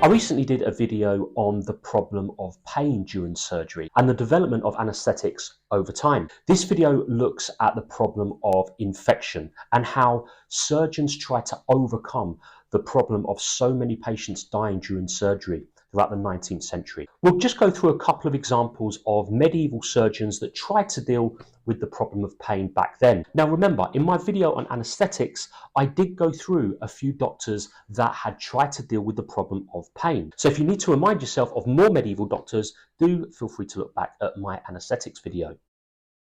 I recently did a video on the problem of pain during surgery and the development of anaesthetics over time. This video looks at the problem of infection and how surgeons try to overcome the problem of so many patients dying during surgery throughout the 19th century. We'll just go through a couple of examples of medieval surgeons that tried to deal with the problem of pain back then. Now remember, in my video on anaesthetics, I did go through a few doctors that had tried to deal with the problem of pain. So if you need to remind yourself of more medieval doctors, do feel free to look back at my anaesthetics video.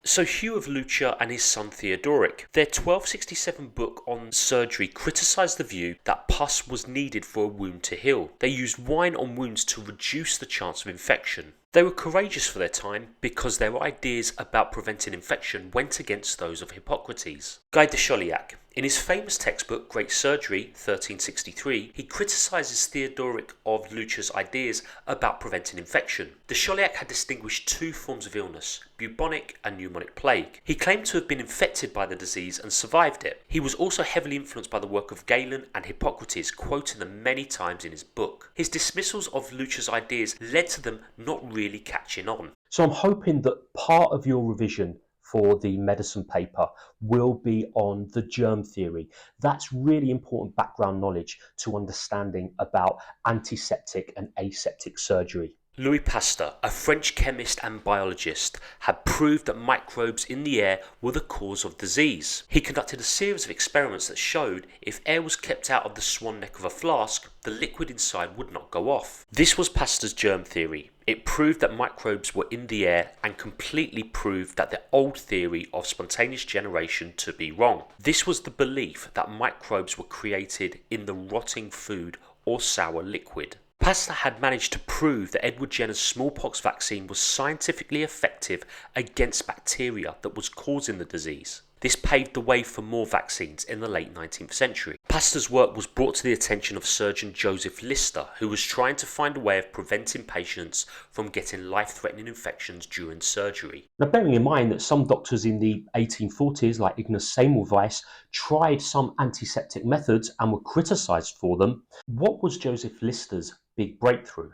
So Hugh of Lucia and his son Theodoric, their 1267 book on surgery criticised the view that pus was needed for a wound to heal. They used wine on wounds to reduce the chance of infection. They were courageous for their time because their ideas about preventing infection went against those of Hippocrates. Guy de Chauliac, in his famous textbook Great Surgery, 1363, he criticises Theodoric of Lucia's ideas about preventing infection. De Chauliac had distinguished two forms of illness, bubonic and pneumonic plague. He claimed to have been infected by the disease and survived it. He was also heavily influenced by the work of Galen and Hippocrates, quoting them many times in his book. His dismissals of Lucia's ideas led to them not really catching on. So I'm hoping that part of your revision for the medicine paper will be on the germ theory. That's really important background knowledge to understanding about antiseptic and aseptic surgery. Louis Pasteur, a French chemist and biologist, had proved that microbes in the air were the cause of disease. He conducted a series of experiments that showed if air was kept out of the swan neck of a flask, the liquid inside would not go off. This was Pasteur's germ theory. It proved that microbes were in the air and completely proved that the old theory of spontaneous generation to be wrong. This was the belief that microbes were created in the rotting food or sour liquid. Pasteur had managed to prove that Edward Jenner's smallpox vaccine was scientifically effective against bacteria that was causing the disease. This paved the way for more vaccines in the late 19th century. Pasteur's work was brought to the attention of surgeon Joseph Lister, who was trying to find a way of preventing patients from getting life-threatening infections during surgery. Now, bearing in mind that some doctors in the 1840s, like Ignaz Semmelweis, tried some antiseptic methods and were criticised for them, what was Joseph Lister's big breakthrough?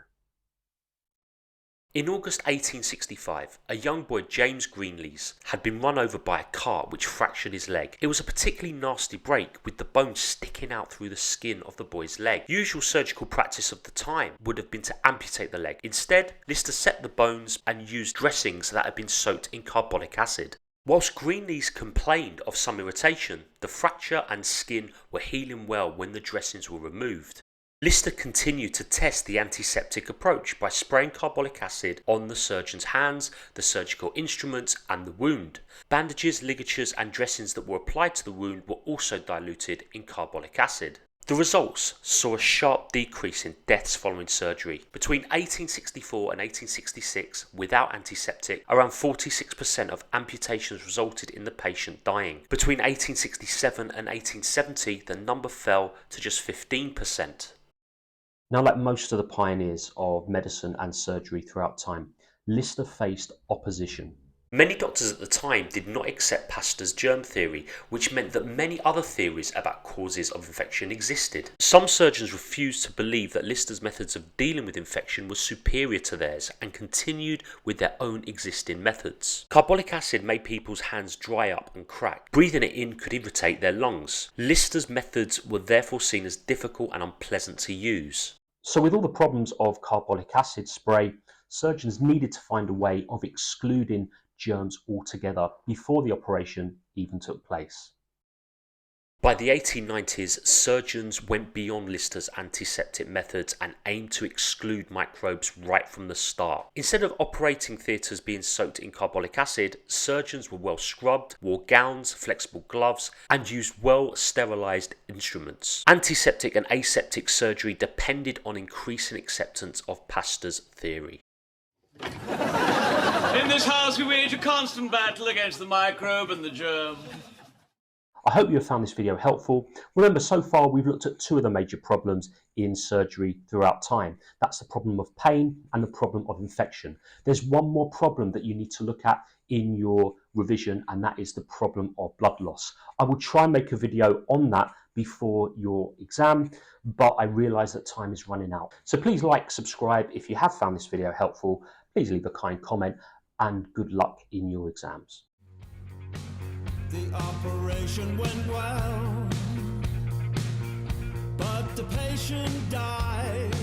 In August 1865, a young boy, James Greenlees, had been run over by a car which fractured his leg. It was a particularly nasty break, with the bone sticking out through the skin of the boy's leg. Usual surgical practice of the time would have been to amputate the leg. Instead, Lister set the bones and used dressings that had been soaked in carbolic acid. Whilst Greenlees complained of some irritation, the fracture and skin were healing well when the dressings were removed. Lister continued to test the antiseptic approach by spraying carbolic acid on the surgeon's hands, the surgical instruments and the wound. Bandages, ligatures and dressings that were applied to the wound were also diluted in carbolic acid. The results saw a sharp decrease in deaths following surgery. Between 1864 and 1866, without antiseptic, around 46% of amputations resulted in the patient dying. Between 1867 and 1870, the number fell to just 15%. Now, like most of the pioneers of medicine and surgery throughout time, Lister faced opposition. Many doctors at the time did not accept Pasteur's germ theory, which meant that many other theories about causes of infection existed. Some surgeons refused to believe that Lister's methods of dealing with infection were superior to theirs and continued with their own existing methods. Carbolic acid made people's hands dry up and crack. Breathing it in could irritate their lungs. Lister's methods were therefore seen as difficult and unpleasant to use. So with all the problems of carbolic acid spray, surgeons needed to find a way of excluding germs altogether before the operation even took place. By the 1890s, surgeons went beyond Lister's antiseptic methods and aimed to exclude microbes right from the start. Instead of operating theatres being soaked in carbolic acid, surgeons were well scrubbed, wore gowns, flexible gloves, and used well sterilised instruments. Antiseptic and aseptic surgery depended on increasing acceptance of Pasteur's theory. In this house we wage a constant battle against the microbe and the germ. I hope you have found this video helpful. Remember, so far we've looked at two of the major problems in surgery throughout time. That's the problem of pain and the problem of infection. There's one more problem that you need to look at in your revision, and that is the problem of blood loss. I will try and make a video on that before your exam, but I realize that time is running out. So please like, subscribe if you have found this video helpful. Please leave a kind comment, and good luck in your exams. The operation went well, but the patient died.